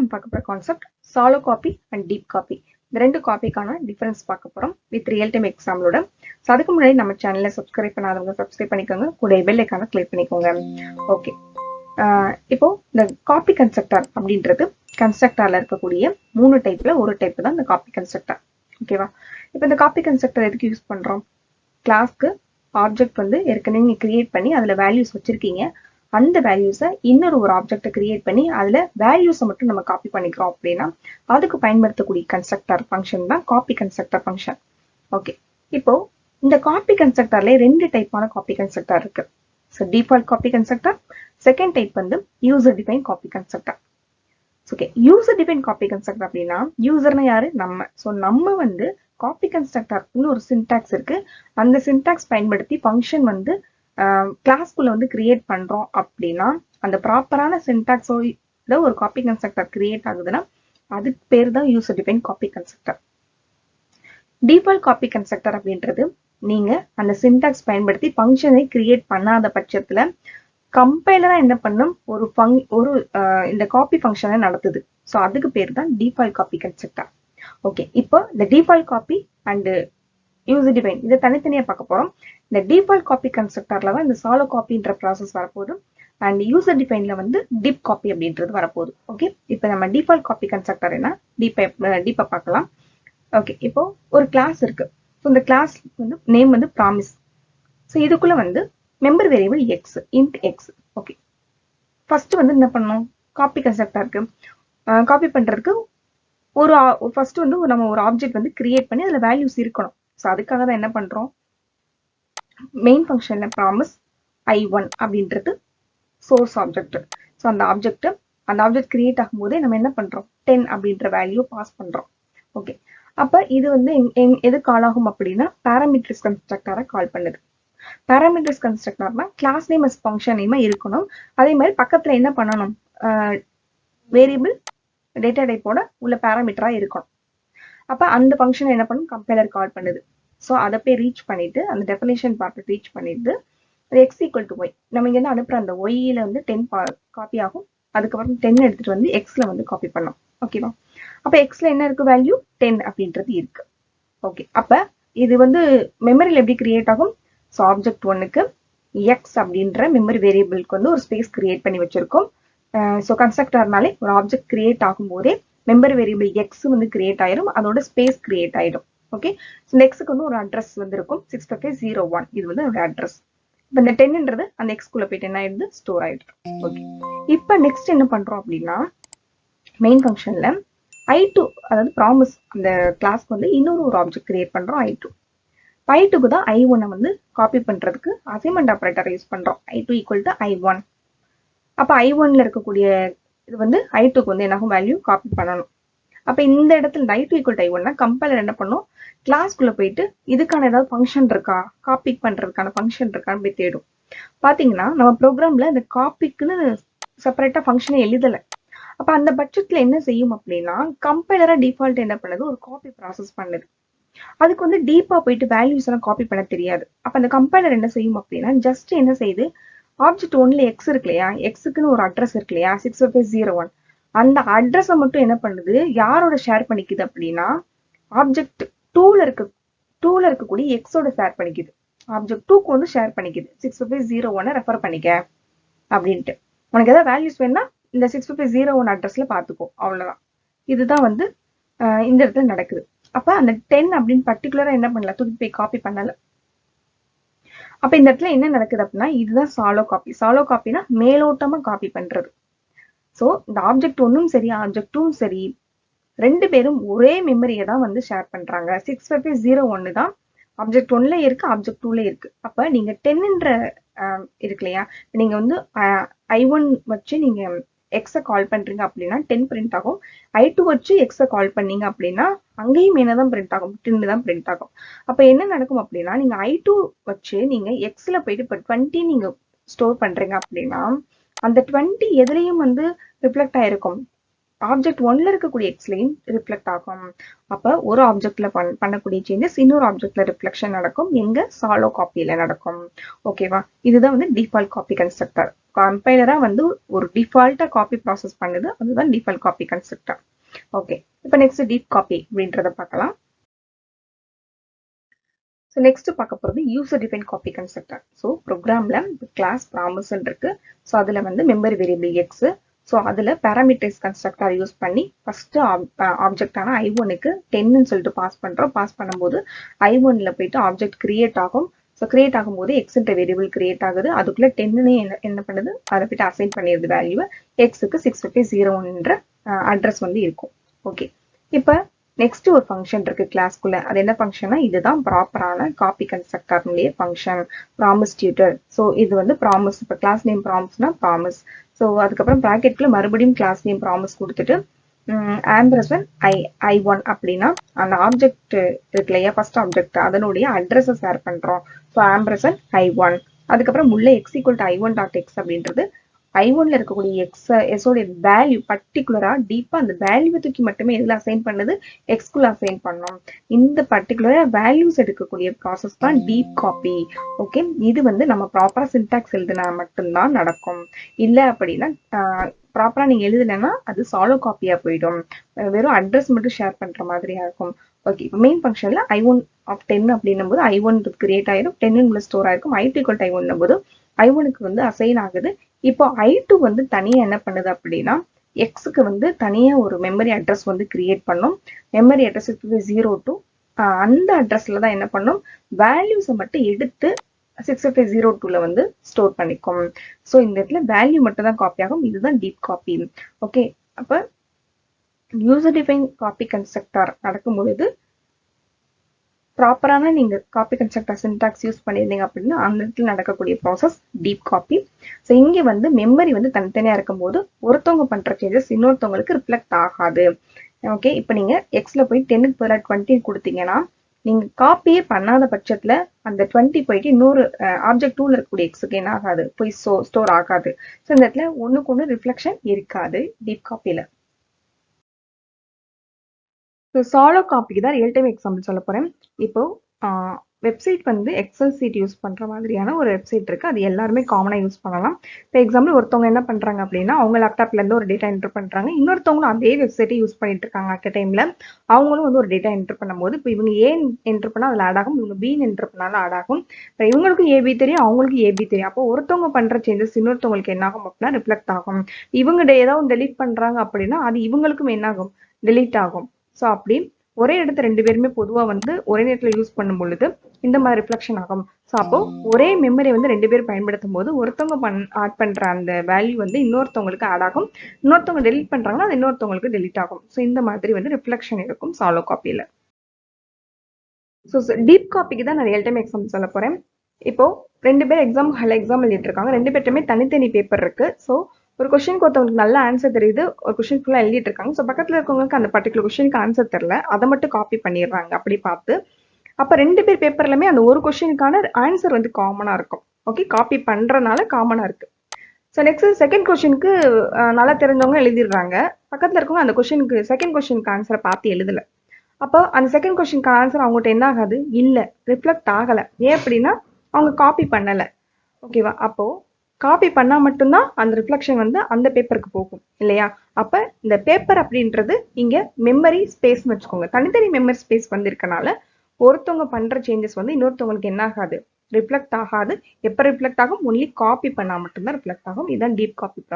நம்ம பார்க்க போற concept shallow copy and deep copy. இந்த ரெண்டு காப்பிக்கான டிஃபரன்ஸ் பார்க்க போறோம் வித் ரியல் டைம் எக்ஸாம்பிளோட. ஸோ அதுக்கு முன்னாடி நம்ம சேனலை சப்ஸ்கிரைப் பண்ணாதவங்க சப்ஸ்கிரைப் பண்ணிக்கோங்க, கூட பெல் ஐக்கான கிளிக் பண்ணிக்கோங்க. ஓகே, இப்போ இந்த காப்பி கன்ஸ்ட்ரக்டர் அப்படின்றது கன்ஸ்ட்ரக்டர்ல இருக்கக்கூடிய 3 டைப்ல ஒரு டைப் தான் இந்த காப்பி கன்ஸ்ட்ரக்டர். ஓகேவா? இப்போ இந்த காப்பி கன்ஸ்ட்ரக்டர் எதுக்கு யூஸ் பண்றோம்? கிளாஸ்க்கு ஆப்ஜெக்ட் வந்து ஏற்கனவே நீங்க கிரியேட் பண்ணி அதுல வேல்யூஸ் வச்சிருக்கீங்க. அந்த வேல்யூஸை இன்னொரு ஒரு ஆப்ஜெக்டை கிரியேட் பண்ணி அதுல வேல்யூஸை மட்டும் நம்ம காப்பி பண்ணிக்கிறோம் அப்படின்னா அதுக்கு பயன்படுத்தக்கூடிய கன்ஸ்ட்ரக்டர் ஃபங்க்ஷன் தான் காப்பி கன்ஸ்ட்ரக்டர் ஃபங்க்ஷன். ஓகே, இப்போ இந்த காப்பி கன்ஸ்ட்ரக்டர்ல 2 டைப்பான காப்பி கன்ஸ்ட்ரக்டர் இருக்கு. So default copy constructor, second type வந்து user define copy constructor. Okay, user define copy constructor அப்படின்னா யூசர்னா யாரு? நம்ம. ஸோ நம்ம வந்து காப்பி கன்ஸ்ட்ரக்டர்னு ஒரு சின்டாக்ஸ் இருக்கு. அந்த சின்டாக்ஸ் பயன்படுத்தி ஃபங்க்ஷன் வந்து கிளாஸ்க்குள்ள வந்து கிரியேட் பண்றோம் அப்படின்னா அந்த ப்ராப்பரான சின்டாக்ஸோட ஒரு காப்பி கன்ஸ்ட்ரக்டர் கிரியேட் ஆகுதுன்னா அதுக்கு பேர் தான் user define copy constructor. Default copy constructor அப்படின்றது நீங்க அந்த சின்டாக்ஸ் பயன்படுத்தி ஃபங்க்ஷனை கிரியேட் பண்ணாத பட்சத்துல கம்பைலரா என்ன பண்ணும், ஒரு இந்த காப்பி ஃபங்க்ஷனை நடத்துது. ஸோ அதுக்கு பேர் தான் டிஃபால்ட் காப்பி கன்ஸ்ட்ரக்டர். ஓகே, இப்போ இந்த default copy and user define இதை தனித்தனியா பார்க்க போறோம். இந்த டிஃபால்ட் காப்பி கன்ஸ்ட்ரக்டர்ல தான் இந்த சாலோ காப்பின்ற ப்ராசஸ் வரப்போகுது. அண்ட் யூசர் டிஃபைன்ல வந்து டீப் காப்பி அப்படின்றது வரப்போகுது. ஓகே, இப்போ நம்ம டிஃபால்ட் காப்பி கன்ஸ்ட்ரக்டர் என்ன டீப்பா பார்க்கலாம். ஓகே, இப்போ ஒரு கிளாஸ் இருக்கு. ஸோ இந்த கிளாஸ் வந்து நேம் வந்து ப்ராமிஸ். ஸோ இதுக்குள்ள வந்து member variable X, int X. Okay, first வந்து என்ன பண்ணணும், காப்பி கன்ஸ்ட்ரக்டருக்கு காப்பி பண்றதுக்கு ஃபர்ஸ்ட் வந்து நம்ம ஒரு ஆப்ஜெக்ட் வந்து கிரியேட் பண்ணி அதுல வேல்யூஸ் இருக்கணும். ஸோ அதுக்காக தான் என்ன பண்றோம், மெயின் ஃபங்க்ஷன்ல ப்ராமிஸ் I1 அப்படின்றது சோர்ஸ் ஆப்ஜெக்ட். ஸோ அந்த ஆப்ஜெக்ட் கிரியேட் ஆகும்போதே நம்ம என்ன பண்றோம், 10 அப்படின்ற வேல்யூ பாஸ் பண்றோம். ஓகே, அப்ப இது வந்து எது கால் ஆகும் அப்படின்னா பாராமீட்டர்ஸ் கன்ஸ்ட்ரக்டரை கால் பண்ணுது. பாராமீட்டர்ஸ் கன்ஸ்ட்ரக்டர்னா கிளாஸ் நேம் அஸ் ஃபங்க்ஷன் நேமா இருக்கணும். அதே மாதிரி பக்கத்துல என்ன பண்ணணும், வேரியபிள் டேட்டா டைப்போட உள்ள பாராமீட்டரா இருக்கணும். அப்ப அந்த ஃபங்க்ஷன் என்ன பண்ணும், கம்பைலர் கால் பண்ணுது. ஸோ அதை போய் ரீச் பண்ணிட்டு அந்த டெஃபினேஷன் பார்ட் ரீச் பண்ணிட்டு எக்ஸ் ஈக்குவல் டு ஒய், நம்ம இங்க அனுப்புற அந்த ஒய்ல வந்து 10 காப்பி ஆகும். அதுக்கப்புறம் 10 எடுத்துட்டு வந்து எக்ஸ்ல வந்து காப்பி பண்ணோம். ஓகேவா? அப்ப எக்ஸ்ல என்ன இருக்கு, வேல்யூ 10 அப்படின்றது இருக்கு. ஓகே, அப்ப இது வந்து மெமரியில் எப்படி கிரியேட் ஆகும், ஸோ ஆப்ஜெக்ட் 1க்கு எக்ஸ் அப்படின்ற மெமரி வேரியபிளுக்கு வந்து ஒரு ஸ்பேஸ் கிரியேட் பண்ணி வச்சிருக்கோம். ஸோ கன்ஸ்ட்ரக்டர்னாலே ஒரு ஆப்ஜெக்ட் கிரியேட் ஆகும் போதே மெம்பர் வேரியபிள் எக்ஸ் வந்து கிரியேட் ஆயிரும், அதோட ஸ்பேஸ் கிரியேட் ஆயிடும். ஓகே, ஸோ எக்ஸுக்கு வந்து ஒரு அட்ரஸ் வந்து இருக்கும் 65501. இது வந்து ஒரு அட்ரஸ். இப்போ இந்த 10ன்றது அந்த எக்ஸ்குள்ள போயிட்டு என்ன ஆயிடுது, ஸ்டோர் ஆயிடுது. ஓகே, இப்போ நெக்ஸ்ட் என்ன பண்றோம் அப்படின்னா மெயின் ஃபங்க்ஷன்ல I2 அதாவது ப்ராமிஸ் அந்த கிளாஸ்க்கு வந்து இன்னொரு ஒரு ஆப்ஜெக்ட் கிரியேட் பண்றோம் I2. I2க்கு தான் I1 வந்து காப்பி பண்றதுக்கு அசைன்மெண்ட் ஆப்பரேட்டர் யூஸ் பண்றோம். I2 equal to I1. அப்ப I1ல இருக்கக்கூடிய இது வந்து I2க்கு வந்து என்னாகும், வேல்யூ காப்பி பண்ணணும். அப்ப இந்த இடத்துல I2 ஈக்குவல் டு I1னா கம்பைலர் என்ன பண்ணும், கிளாஸ்க்குள்ள போயிட்டு இதுக்கான ஏதாவது ஃபங்க்ஷன் இருக்கா, காப்பி பண்றதுக்கான ஃபங்க்ஷன் இருக்கான்னு போய் தேடும். பாத்தீங்கன்னா நம்ம ப்ரோக்ராம்ல இந்த காப்பிக்குன்னு செப்பரேட்டா ஃபங்க்ஷனை எழுதலை. அப்ப அந்த பட்சத்துல என்ன செய்யும் அப்படின்னா கம்பைலரா டிஃபால்ட் என்ன பண்ணுது, ஒரு காப்பி ப்ராசஸ் பண்ணுது. அதுக்கு வந்து டீப்பா போயிட்டு வேல்யூஸ் எல்லாம் காப்பி பண்ண தெரியாது. அப்ப அந்த கம்பைலர் என்ன செய்யும் அப்படின்னா ஜஸ்ட் என்ன செய்யுது, ஆப்ஜெக்ட் 1ல எக்ஸ் இருக்கு இல்லையா, எக்ஸுக்குன்னு ஒரு அட்ரஸ் இருக்கு இல்லையா 65501, அந்த அட்ரஸை மட்டும் என்ன பண்ணுது, யாரோட ஷேர் பண்ணிக்குது அப்படின்னா ஆப்ஜெக்ட் 2ல இருக்கக்கூடிய எக்ஸோட ஷேர் பண்ணிக்குது. ஆப்ஜெக்ட் 2க்கு வந்து ஷேர் பண்ணிக்குது 65501 ரெஃபர் பண்ணிக்க அப்படின்ட்டு. உனக்கு ஏதாவது வேல்யூஸ் வேணா இந்த 65501 அட்ரஸ்ல பாத்துக்கோ, அவ்வளவுதான். இதுதான் வந்து இந்த இடத்துல நடக்குது. அப்ப அந்த 10 அப்படின்னு பர்டிகுலரா என்ன பண்ணல, தூக்கி போய் காப்பி பண்ணல. அப்ப இந்த இடத்துல என்ன நடக்குது அப்படின்னா இதுதான் சாலோ காப்பி. சாலோ காப்பினா மேலோட்டமா காப்பி பண்றது. சோ இந்த ஆப்ஜெக்ட் 1ம் சரி ஆப்ஜெக்ட் 2ம் சரி 2 பேரும் ஒரே மெமரியை தான் வந்து ஷேர் பண்றாங்க. 65501 தான் ஆப்ஜெக்ட் 1ல இருக்கு, ஆப்ஜெக்ட் 2ல இருக்கு. அப்ப நீங்க 10ன்ற இருக்கு இல்லையா, நீங்க வந்து I1 வச்சு நீங்க எக்ஸ கால் பண்றீங்க அப்படின்னா 10 பிரிண்ட் ஆகும். I2 வச்சு எக்ஸ கால் பண்ணீங்க அப்படின்னா அங்கேயும் என்னதான் பிரிண்ட் ஆகும், 10 தான் பிரிண்ட் ஆகும். அப்ப என்ன நடக்கும் அப்படின்னா நீங்க I2 வச்சு நீங்க எக்ஸ்ல போயிட்டு இப்ப 20 நீங்க ஸ்டோர் பண்றீங்க அப்படின்னா அந்த 20 எதுலயும் வந்து ரிஃப்ளெக்ட் ஆயிருக்கும், ஆப்ஜெக்ட் ஒன்ல இருக்கக்கூடிய எக்ஸ்லையும் ரிஃப்ளெக்ட் ஆகும். அப்ப ஒரு ஆப்ஜெக்ட்ல பண்ணக்கூடிய சேஞ்சஸ் இன்னொரு ஆப்ஜெக்ட்ல ரிஃப்ளெக்ஷன் நடக்கும். எங்க சாலோ காப்பியில நடக்கும். ஓகேவா? இதுதான் வந்து டிஃபால்ட் காப்பி கன்ஸ்ட்ரக்டர். கம்பைலரா வந்து ஒரு டிஃபால்ட்டா காப்பி ப்ராசஸ் பண்ணுது. அதுதான் டிஃபால்ட் காப்பி கன்ஸ்ட்ரக்டர். ஓகே, இப்போ நெக்ஸ்ட் டீப் காப்பி அப்படின்றத பார்க்கலாம். ஸோ நெக்ஸ்ட் பார்க்க போகிறது user define copy constructor. So ப்ரோக்ராமில் கிளாஸ் ப்ராமிஸ்ன்னு இருக்கு. ஸோ அதில் வந்து மெமரி வேரியபிள் எக்ஸ். ஸோ அதில் பேராமீட்டர்ஸ் கன்ஸ்ட்ரக்டர் யூஸ் பண்ணி ஃபர்ஸ்ட் ஆப்ஜெக்டான ஐ1க்கு 10ன்னு சொல்லிட்டு பாஸ் பண்ணுறோம். பாஸ் பண்ணும்போது ஐ1ல போயிட்டு ஆப்ஜெக்ட் கிரியேட் ஆகும். ஸோ கிரியேட் ஆகும்போது எக்ஸ்ன்ற வேரியபிள் கிரியேட் ஆகுது. அதுக்குள்ள 10ன்னு என்ன பண்ணுது, அதை போயிட்டு அசைன் பண்ணிடுது வேல்யூ. எக்ஸுக்கு 65001 அட்ரஸ் வந்து இருக்கும். ஓகே, இப்போ நெக்ஸ்ட் ஒரு ஃபங்க்ஷன் இருக்கு கிளாஸ்க்குள்ள. அது என்ன ஃபங்க்ஷனா, இதுதான் ப்ராப்பரான காப்பி கன்ஸ்ட்ரக்டர்னுடைய ஃபங்க்ஷன், ப்ராமிஸ் டியூட்டர். ஸோ இது வந்து ப்ராமிஸ். இப்போ கிளாஸ் நேம் ப்ராமிஸ்னா ப்ராமிஸ். ஸோ அதுக்கப்புறம் ப்ராக்கெட்ல மறுபடியும் கிளாஸ் நேம் ப்ராமிஸ் கொடுத்துட்டு ஆம்பர்சன் ஐ1 அப்படின்னா அந்த ஆப்ஜெக்ட் இருக்கு இல்லையா, ஃபர்ஸ்ட் ஆப்ஜெக்ட் அதனுடைய அட்ரஸை ஷேர் பண்றோம். So ampersand i one. அதுக்கப்புறம் உள்ள x equal to i one dot x அப்படின்றது ஐ1ல இருக்கக்கூடிய எஸ்ஸோட வேல்யூ பர்டிகுலரா டீப்பா அந்த வேல்யூ தூக்கி மட்டுமே எதுல அசைன் பண்ணுது, எக்ஸ்குள்ள அசைன் பண்ணோம். இந்த பர்டிகுலரா வேல்யூஸ் எடுக்கக்கூடிய ப்ராசஸ் தான் டீப் காப்பி. ஓகே, இது வந்து நம்ம ப்ராப்பரா சின்டாக்ஸ் எழுதினா மட்டும்தான் நடக்கும். இல்ல அப்படின்னா ப்ராப்பரா நீங்க எழுதலைன்னா அது சாலோ காப்பியா போயிடும். வெறும் அட்ரஸ் மட்டும் ஷேர் பண்ற மாதிரியா இருக்கும். ஓகே, இப்போ மெயின் ஃபங்க்ஷன்ல ஐ1 ஆஃப் 10 அப்படின்னும் போது ஐ1 கிரியேட் ஆயிரும், 10 ஸ்டோர் ஆயிருக்கும். ஐ2 ஈக்குவல் டு ஐ1 போது ஐ1க்கு வந்து அசைன் ஆகுது. இப்போ ஐ2 வந்து தனியா என்ன பண்ணுது அப்படின்னா எக்ஸுக்கு வந்து தனியா ஒரு மெமரி அட்ரஸ் வந்து கிரியேட் பண்ணும். மெமரி அட்ரஸ் 0 அந்த அட்ரஸ்ல தான் என்ன பண்ணும், வேல்யூஸை மட்டும் எடுத்து 65002ல வந்து ஸ்டோர் பண்ணிக்கும். ஸோ இந்த இடத்துல வேல்யூ மட்டும் தான் காப்பி ஆகும். இதுதான் டீப் காப்பி. ஓகே, அப்ப யூசர் டிஃபைன் காப்பி கன்ஸ்ட்ரக்டர் நடக்கும் பொழுது ப்ராப்பரான நீங்க காப்பி கன்ஸ்ட்ரக்டர் சின்டாக்ஸ் யூஸ் பண்ணியிருந்தீங்க அப்படின்னா அந்த இடத்துல நடக்கக்கூடிய ப்ராசஸ் டீப் காப்பி. ஸோ இங்கே வந்து மெமரி வந்து தனித்தனியா இருக்கும்போது ஒருத்தவங்க பண்ற சேஞ்சஸ் இன்னொருத்தவங்களுக்கு ரிஃப்ளெக்ட் ஆகாது. ஓகே, இப்போ நீங்க எக்ஸ்ல போய் 10க்கு பதிலாக 20 கொடுத்தீங்கன்னா நீங்க காப்பியே பண்ணாத பட்சத்துல அந்த 20 போயிட்டு இன்னொரு ஆப்ஜெக்ட் 2ல இருக்கக்கூடிய எக்ஸுக்கு என்ன ஆகாது, போய் ஸ்டோர் ஆகாது. ஸோ இந்த இடத்துல ஒண்ணுக்கு ஒன்று ரிஃப்ளெக்ஷன் இருக்காது டீப் காப்பியில. ஸோ சாலோ காப்பிக்கு தான் ரியல் டைம் எக்ஸாம்பிள் சொல்ல போறேன். இப்போ வெப்சைட் வந்து எக்ஸல் சீட் யூஸ் பண்ற மாதிரியான ஒரு வெப்சைட் இருக்கு. அது எல்லாருமே காமனா யூஸ் பண்ணலாம். இப்போ எக்ஸாம்பிள் ஒருத்தவங்க என்ன பண்றாங்க அப்படின்னா அவங்க லேப்டாப்ல இருந்து ஒரு டேட்டா என்டர் பண்றாங்க, இன்னொருத்தவங்களும் அதே வெப்சைட்டை யூஸ் பண்ணிட்டு இருக்காங்க. அட் டைம்ல அவங்களும் வந்து ஒரு டேட்டா என்டர் பண்ணும்போது இப்போ இவங்க ஏன் என்டர் பண்ணா அதுல ஆட் ஆகும், இவங்க பின்னு என்டர் பண்ணாலும் ஆட் ஆகும். இப்போ இவங்களுக்கும் ஏபி தெரியும், அவங்களுக்கு ஏபி தெரியும். அப்போ ஒருத்தவங்க பண்ற சேஞ்சஸ் இன்னொருத்தவங்களுக்கு என்ன ஆகும் அப்படின்னா ரிஃப்ளெக்ட் ஆகும். இவங்க ஏதாவது டெலீட் பண்றாங்க அப்படின்னா அது இவங்களுக்கும் என்ன ஆகும், டெலீட் ஆகும். ஸோ அப்படி ஒரே இடத்த ரெண்டு பேருமே பொதுவா வந்து ஒரே நேரத்தில் யூஸ் பண்ணும் பொழுது இந்த மாதிரி ரிஃப்ளெக்ஷன் ஆகும். ஸோ அப்போ ஒரே மெமரி வந்து ரெண்டு பேரும் பயன்படுத்தும் போது ஒருத்தவங்க ஆட் பண்ற அந்த வேல்யூ வந்து இன்னொருத்தவங்களுக்கு ஆட் ஆகும், இன்னொருத்தவங்க டெலிட் பண்றாங்கன்னா அது இன்னொருத்தவங்களுக்கு டெலிட் ஆகும். ஸோ இந்த மாதிரி வந்து ரிஃப்ளெக்ஷன் இருக்கும் சாலோ காப்பியில. ஸோ டீப் காப்பிக்கு தான் நான் ரியல் டைம் எக்ஸாம்பிள் சொல்ல போறேன். இப்போ ரெண்டு பேர் எக்ஸாம் எழுதிட்டு இருக்காங்க. ரெண்டு பேர்ட்டுமே தனித்தனி பேப்பர் இருக்கு. ஸோ ஒரு கொஸ்டினுக்கு ஒருத்தவங்களுக்கு நல்ல ஆன்சர் தெரியுது, ஒரு கொஸ்டின் ஃபுல்லா எழுதிட்டு இருக்காங்க. ஸோ பக்கத்துல இருக்கவங்களுக்கு அந்த பர்டிகுலர் கொஸ்டினுக்கு ஆன்சர் தெரியல, அதை மட்டும் காப்பி பண்ணிடுறாங்க அப்படி பார்த்து. அப்ப ரெண்டு பேர் பேப்பர்லயுமே அந்த ஒரு கொஸ்டினுக்கான ஆன்சர் வந்து காமனா இருக்கும். ஓகே, காப்பி பண்றதுனால காமனா இருக்கு. ஸோ நெக்ஸ்ட் செகண்ட் கொஸ்டினுக்கு நல்லா தெரிஞ்சவங்க எழுதிடுறாங்க, பக்கத்துல இருக்கவங்க அந்த கொஸ்டினுக்கு செகண்ட் கொஸ்டினுக்கு ஆன்சரை பார்த்து எழுதல. அப்போ அந்த செகண்ட் கொஸ்டினுக்கு ஆன்சர் அவங்ககிட்ட என்ன ஆகாது, இல்ல ரிஃப்ளெக்ட் ஆகல. ஏன் அப்படின்னா அவங்க காப்பி பண்ணல. ஓகேவா? அப்போ காப்பி பண்ணா மட்டும்தான் அந்த ரிஃப்ளெக்ஷன் வந்து அந்த பேப்பருக்கு போகும் இல்லையா? அப்ப இந்த பேப்பர் அப்படின்றது இங்க மெமரி ஸ்பேஸ் வச்சுக்கோங்க. தனித்தனி மெமரி ஸ்பேஸ் வந்து இருக்கனால ஒருத்தவங்க பண்ற சேஞ்சஸ் வந்து இன்னொருத்தவங்களுக்கு என்ன ஆகாது, ரிஃப்ளெக்ட் ஆகாது. எப்ப ரிஃப்ளெக்ட் ஆகும், ஒன்லி காப்பி பண்ணா மட்டும்தான் ரிஃப்ளெக்ட் ஆகும். இதுதான் டீப் காப்பி ப்ராசஸ்.